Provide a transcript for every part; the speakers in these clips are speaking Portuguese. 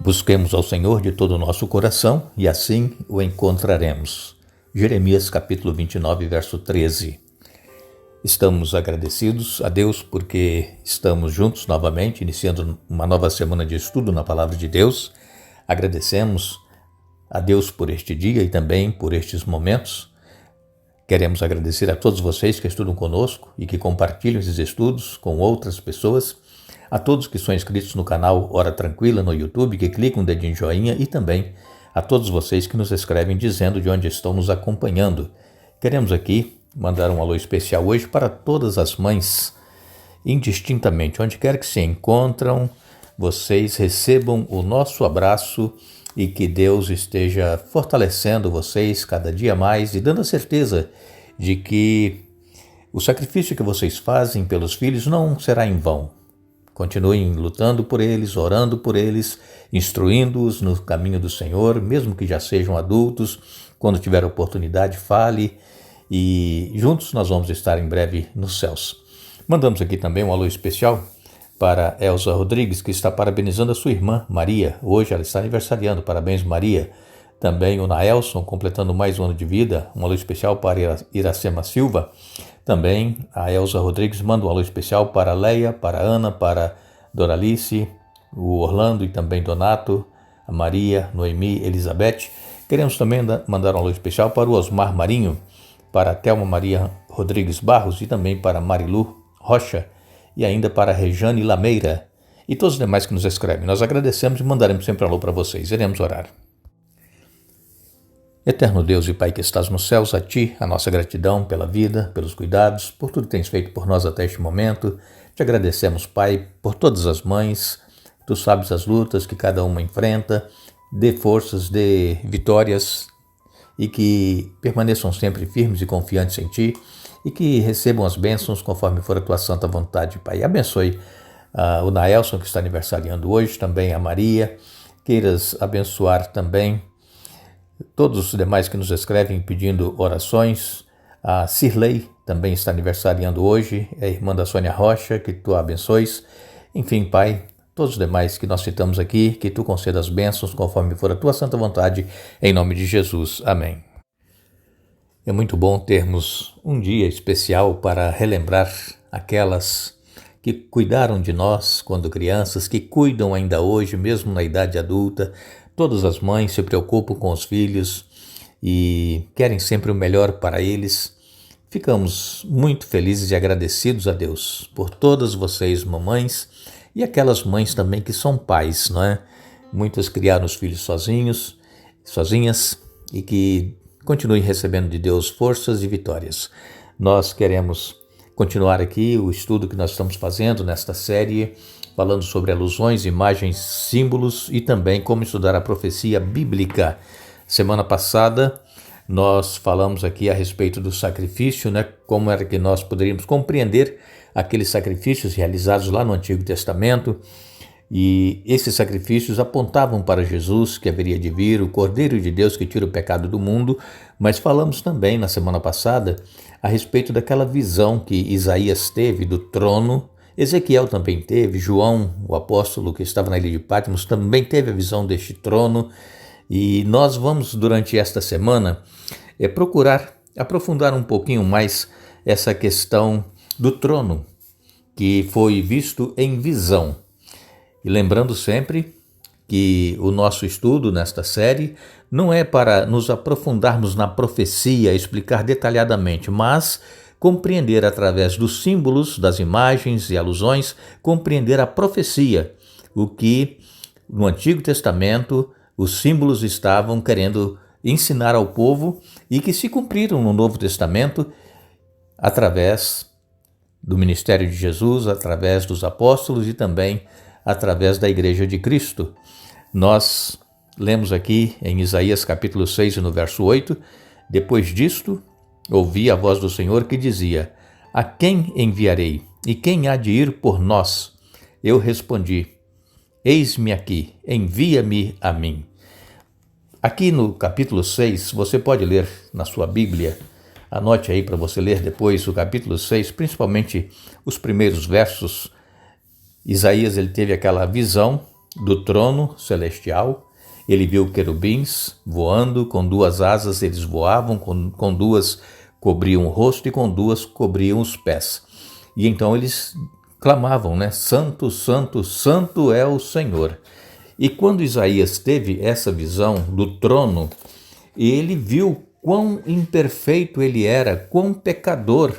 Busquemos ao Senhor de todo o nosso coração e assim o encontraremos. Jeremias capítulo 29, verso 13. Estamos agradecidos a Deus porque estamos juntos novamente, iniciando uma nova semana de estudo na Palavra de Deus. Agradecemos a Deus por este dia e também por estes momentos. Queremos agradecer a todos vocês que estudam conosco e que compartilham esses estudos com outras pessoas. A todos que são inscritos no canal Hora Tranquila no YouTube, que clicam o dedinho em joinha, e também a todos vocês que nos escrevem dizendo de onde estão nos acompanhando. Queremos aqui mandar um alô especial hoje para todas as mães, indistintamente, onde quer que se encontram, vocês recebam o nosso abraço e que Deus esteja fortalecendo vocês cada dia mais e dando a certeza de que o sacrifício que vocês fazem pelos filhos não será em vão. Continuem lutando por eles, orando por eles, instruindo-os no caminho do Senhor, mesmo que já sejam adultos. Quando tiver oportunidade, fale e juntos nós vamos estar em breve nos céus. Mandamos aqui também um alô especial para Elza Rodrigues, que está parabenizando a sua irmã Maria. Hoje ela está aniversariando. Parabéns, Maria. Também o Naelson, completando mais um ano de vida. Um alô especial para Iracema Silva. Também a Elza Rodrigues manda um alô especial para Leia, para Ana, para Doralice, o Orlando e também Donato, a Maria, Noemi, Elizabeth. Queremos também mandar um alô especial para o Osmar Marinho, para a Thelma Maria Rodrigues Barros e também para Marilu Rocha e ainda para a Rejane Lameira e todos os demais que nos escrevem. Nós agradecemos e mandaremos sempre um alô para vocês. Iremos orar. Eterno Deus e Pai que estás nos céus, a Ti a nossa gratidão pela vida, pelos cuidados, por tudo que tens feito por nós até este momento. Te agradecemos, Pai, por todas as mães. Tu sabes as lutas que cada uma enfrenta. Dê forças, dê vitórias e que permaneçam sempre firmes e confiantes em Ti e que recebam as bênçãos conforme for a Tua santa vontade, Pai. Abençoe o Naelson que está aniversariando hoje, também a Maria. Queiras abençoar também todos os demais que nos escrevem pedindo orações. A Cirlei também está aniversariando hoje, é irmã da Sônia Rocha, que Tu a abençoes. Enfim, Pai, todos os demais que nós citamos aqui, que Tu concedas bênçãos conforme for a Tua santa vontade, em nome de Jesus. Amém. É muito bom termos um dia especial para relembrar aquelas que cuidaram de nós quando crianças, que cuidam ainda hoje, mesmo na idade adulta. Todas as mães se preocupam com os filhos e querem sempre o melhor para eles. Ficamos muito felizes e agradecidos a Deus por todas vocês, mamães, e aquelas mães também que são pais, não é? Muitas criaram os filhos sozinhas, e que continuem recebendo de Deus forças e vitórias. Nós queremos continuar aqui o estudo que nós estamos fazendo nesta série, falando sobre alusões, imagens, símbolos e também como estudar a profecia bíblica. Semana passada nós falamos aqui a respeito do sacrifício, né? Como era que nós poderíamos compreender aqueles sacrifícios realizados lá no Antigo Testamento. E esses sacrifícios apontavam para Jesus, que haveria de vir, o Cordeiro de Deus que tira o pecado do mundo. Mas falamos também na semana passada a respeito daquela visão que Isaías teve do trono. Ezequiel também teve, João, o apóstolo que estava na ilha de Patmos, também teve a visão deste trono. E nós vamos, durante esta semana, procurar aprofundar um pouquinho mais essa questão do trono, que foi visto em visão. E lembrando sempre que o nosso estudo nesta série não é para nos aprofundarmos na profecia, explicar detalhadamente, mas compreender através dos símbolos, das imagens e alusões, compreender a profecia, o que no Antigo Testamento os símbolos estavam querendo ensinar ao povo e que se cumpriram no Novo Testamento através do ministério de Jesus, através dos apóstolos e também através da Igreja de Cristo. Nós lemos aqui em Isaías capítulo 6, no verso 8, depois disto, ouvi a voz do Senhor que dizia: a quem enviarei? E quem há de ir por nós? Eu respondi: eis-me aqui, envia-me a mim. Aqui no capítulo 6, você pode ler na sua Bíblia, anote aí para você ler depois o capítulo 6, principalmente os primeiros versos. Isaías ele teve aquela visão do trono celestial, ele viu querubins voando, com duas asas eles voavam, com duas cobriam o rosto e com duas cobriam os pés. E então eles clamavam, né? Santo, santo, santo é o Senhor. E quando Isaías teve essa visão do trono, ele viu quão imperfeito ele era, quão pecador.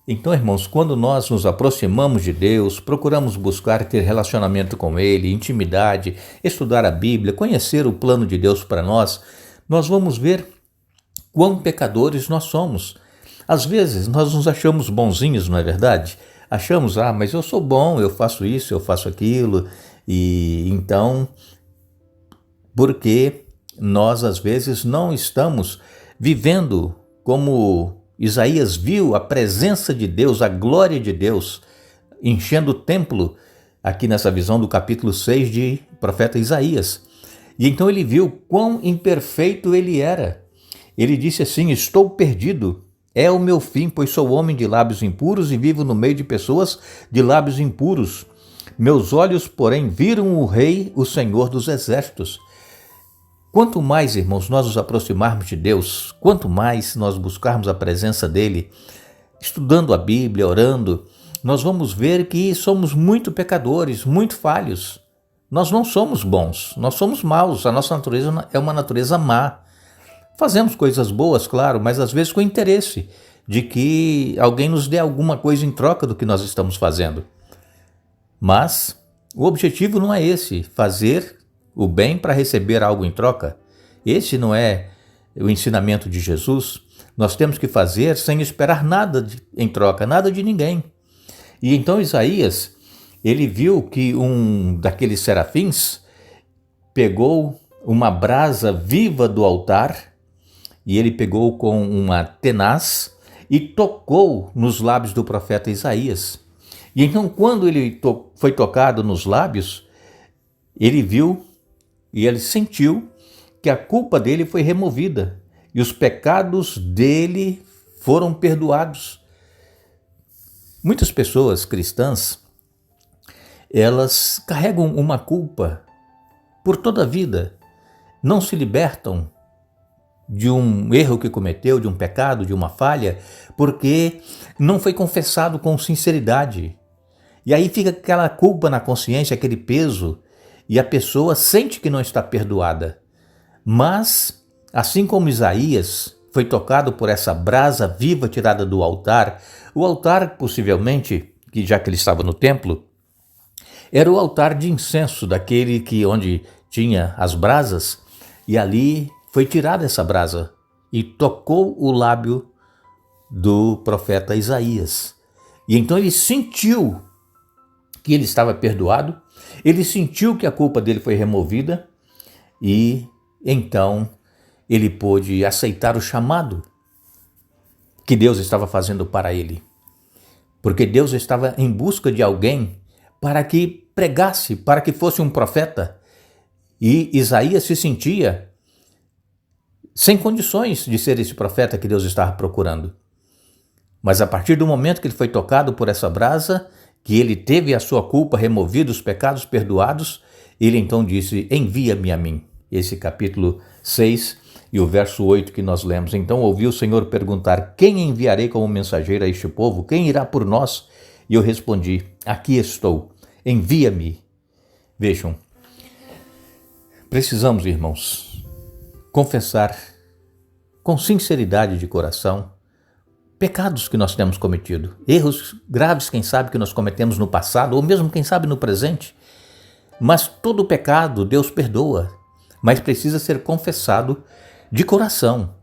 Então, irmãos, quando nós nos aproximamos de Deus, procuramos buscar ter relacionamento com Ele, intimidade, estudar a Bíblia, conhecer o plano de Deus para nós, nós vamos ver quão pecadores nós somos. Às vezes, nós nos achamos bonzinhos, não é verdade? Achamos, mas eu sou bom, eu faço isso, eu faço aquilo. E então, porque nós às vezes não estamos vivendo como Isaías viu a presença de Deus, a glória de Deus, enchendo o templo, aqui nessa visão do capítulo 6 de profeta Isaías. E então ele viu quão imperfeito ele era. Ele disse assim: estou perdido, é o meu fim, pois sou homem de lábios impuros e vivo no meio de pessoas de lábios impuros. Meus olhos, porém, viram o Rei, o Senhor dos Exércitos. Quanto mais, irmãos, nós nos aproximarmos de Deus, quanto mais nós buscarmos a presença dEle, estudando a Bíblia, orando, nós vamos ver que somos muito pecadores, muito falhos. Nós não somos bons, nós somos maus, a nossa natureza é uma natureza má. Fazemos coisas boas, claro, mas às vezes com interesse de que alguém nos dê alguma coisa em troca do que nós estamos fazendo. Mas o objetivo não é esse, fazer o bem para receber algo em troca. Esse não é o ensinamento de Jesus. Nós temos que fazer sem esperar nada em troca, nada de ninguém. E então Isaías, ele viu que um daqueles serafins pegou uma brasa viva do altar e ele pegou com uma tenaz e tocou nos lábios do profeta Isaías. E então, quando ele foi tocado nos lábios, ele viu e ele sentiu que a culpa dele foi removida e os pecados dele foram perdoados. Muitas pessoas cristãs, elas carregam uma culpa por toda a vida, não se libertam de um erro que cometeu, de um pecado, de uma falha, porque não foi confessado com sinceridade. E aí fica aquela culpa na consciência, aquele peso, e a pessoa sente que não está perdoada. Mas, assim como Isaías foi tocado por essa brasa viva tirada do altar, o altar possivelmente, que já que ele estava no templo, era o altar de incenso, daquele que onde tinha as brasas, e ali foi tirada essa brasa e tocou o lábio do profeta Isaías. E então ele sentiu que ele estava perdoado, ele sentiu que a culpa dele foi removida e então ele pôde aceitar o chamado que Deus estava fazendo para ele. Porque Deus estava em busca de alguém para que pregasse, para que fosse um profeta. E Isaías se sentia sem condições de ser esse profeta que Deus estava procurando. Mas a partir do momento que ele foi tocado por essa brasa, que ele teve a sua culpa removida, os pecados perdoados, ele então disse: envia-me a mim. Esse capítulo 6 e o verso 8 que nós lemos. Então ouvi o Senhor perguntar: quem enviarei como mensageiro a este povo? Quem irá por nós? E eu respondi: aqui estou, envia-me. Vejam, precisamos, irmãos, confessar com sinceridade de coração pecados que nós temos cometido, erros graves, quem sabe, que nós cometemos no passado, ou mesmo, quem sabe, no presente. Mas todo pecado Deus perdoa, mas precisa ser confessado de coração.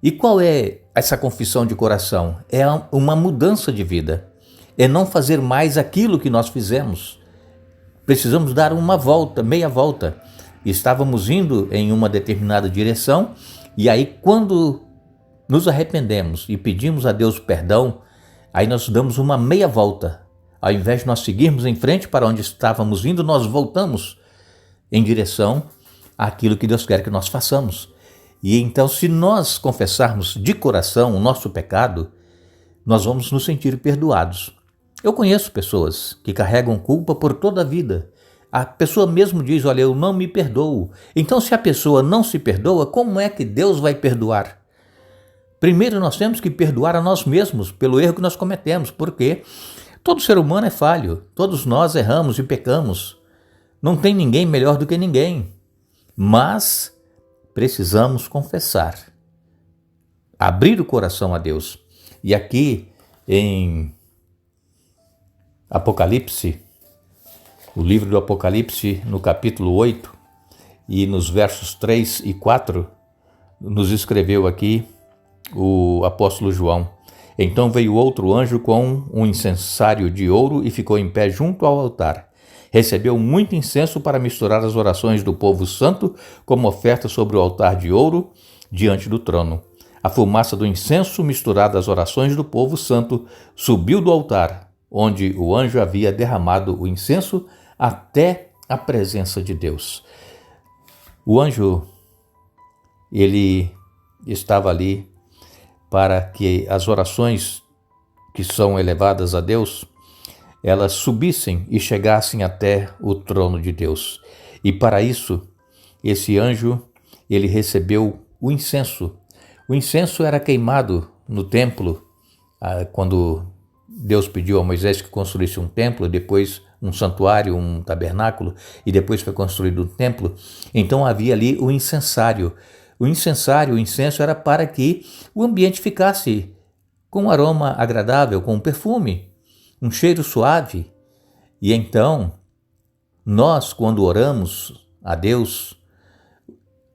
E qual é essa confissão de coração? É uma mudança de vida, é não fazer mais aquilo que nós fizemos. Precisamos dar uma volta, meia volta. Estávamos indo em uma determinada direção, e aí quando nos arrependemos e pedimos a Deus perdão, aí nós damos uma meia volta. Ao invés de nós seguirmos em frente para onde estávamos indo, nós voltamos em direção àquilo que Deus quer que nós façamos. E então, se nós confessarmos de coração o nosso pecado, nós vamos nos sentir perdoados. Eu conheço pessoas que carregam culpa por toda a vida, A pessoa mesmo diz, olha, eu não me perdoo. Então, se a pessoa não se perdoa, como é que Deus vai perdoar? Primeiro, nós temos que perdoar a nós mesmos pelo erro que nós cometemos, porque todo ser humano é falho, todos nós erramos e pecamos. Não tem ninguém melhor do que ninguém, mas precisamos confessar, abrir o coração a Deus. E aqui em Apocalipse, o livro do Apocalipse, no capítulo 8 e nos versos 3 e 4, nos escreveu aqui o apóstolo João. Então veio outro anjo com um incensário de ouro e ficou em pé junto ao altar. Recebeu muito incenso para misturar as orações do povo santo como oferta sobre o altar de ouro diante do trono. A fumaça do incenso, misturada às orações do povo santo, subiu do altar, onde o anjo havia derramado o incenso, até a presença de Deus. O anjo, ele estava ali para que as orações que são elevadas a Deus, elas subissem e chegassem até o trono de Deus. E para isso, esse anjo, ele recebeu o incenso. O incenso era queimado no templo, quando Deus pediu a Moisés que construísse um templo, depois um santuário, um tabernáculo, e depois foi construído um templo. Então havia ali o incensário. O incenso era para que o ambiente ficasse com um aroma agradável, com um perfume, um cheiro suave. E então, nós, quando oramos a Deus,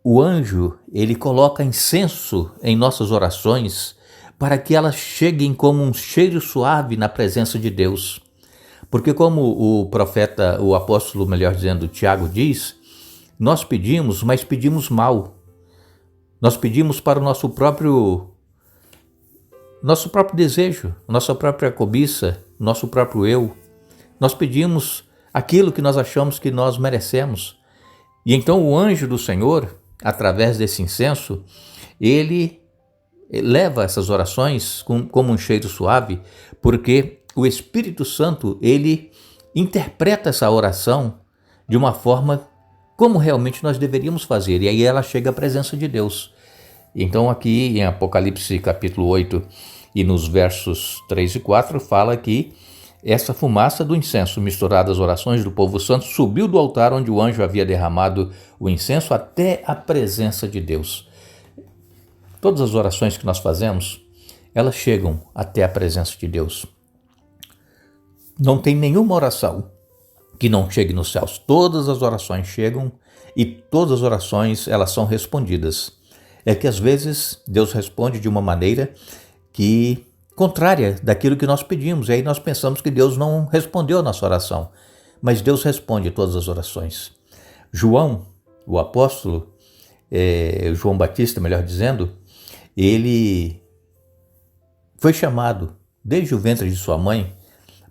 o anjo, ele coloca incenso em nossas orações para que elas cheguem como um cheiro suave na presença de Deus. Porque como o profeta, o apóstolo, melhor dizendo, Tiago diz, nós pedimos, mas pedimos mal. Nós pedimos para o nosso próprio desejo, nossa própria cobiça, nosso próprio eu. Nós pedimos aquilo que nós achamos que nós merecemos. E então o anjo do Senhor, através desse incenso, ele leva essas orações como um cheiro suave, porque o Espírito Santo, ele interpreta essa oração de uma forma como realmente nós deveríamos fazer. E aí ela chega à presença de Deus. Então aqui em Apocalipse capítulo 8 e nos versos 3 e 4 fala que essa fumaça do incenso misturada às orações do povo santo subiu do altar onde o anjo havia derramado o incenso até a presença de Deus. Todas as orações que nós fazemos, elas chegam até a presença de Deus. Não tem nenhuma oração que não chegue nos céus. Todas as orações chegam e todas as orações elas são respondidas. É que às vezes Deus responde de uma maneira que contrária daquilo que nós pedimos. E aí nós pensamos que Deus não respondeu a nossa oração. Mas Deus responde todas as orações. João, o apóstolo, João Batista, melhor dizendo, ele foi chamado desde o ventre de sua mãe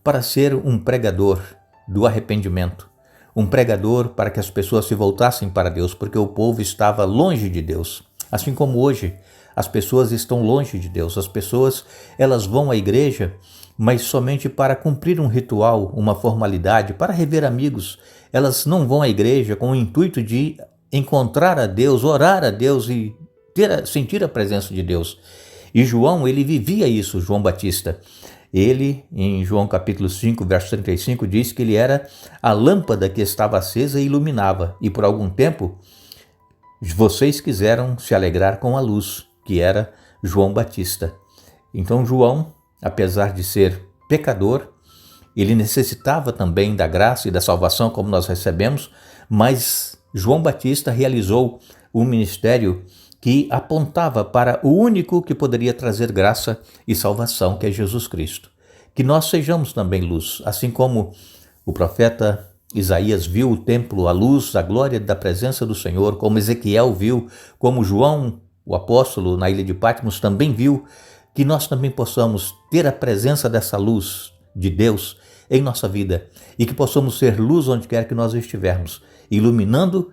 para ser um pregador do arrependimento, um pregador para que as pessoas se voltassem para Deus, porque o povo estava longe de Deus. Assim como hoje, as pessoas estão longe de Deus. As pessoas, elas vão à igreja, mas somente para cumprir um ritual, uma formalidade, para rever amigos. Elas não vão à igreja com o intuito de encontrar a Deus, orar a Deus e sentir a presença de Deus. E João, ele vivia isso, João Batista. Ele, em João capítulo 5, verso 35, diz que ele era a lâmpada que estava acesa e iluminava. E por algum tempo, vocês quiseram se alegrar com a luz, que era João Batista. Então João, apesar de ser pecador, ele necessitava também da graça e da salvação como nós recebemos, mas João Batista realizou um ministério que apontava para o único que poderia trazer graça e salvação, que é Jesus Cristo. Que nós sejamos também luz, assim como o profeta Isaías viu o templo, a luz, a glória da presença do Senhor, como Ezequiel viu, como João, o apóstolo, na ilha de Patmos também viu, que nós também possamos ter a presença dessa luz de Deus em nossa vida e que possamos ser luz onde quer que nós estivermos, iluminando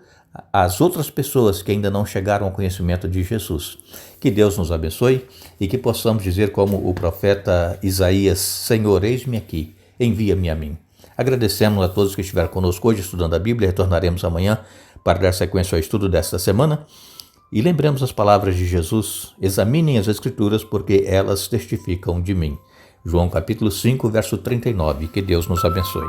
as outras pessoas que ainda não chegaram ao conhecimento de Jesus. Que Deus nos abençoe e que possamos dizer como o profeta Isaías: Senhor, eis-me aqui, envia-me a mim. Agradecemos a todos que estiveram conosco hoje estudando a Bíblia. Retornaremos amanhã para dar sequência ao estudo desta semana. E lembremos as palavras de Jesus: examinem as Escrituras, porque elas testificam de mim. João capítulo 5, verso 39. Que Deus nos abençoe.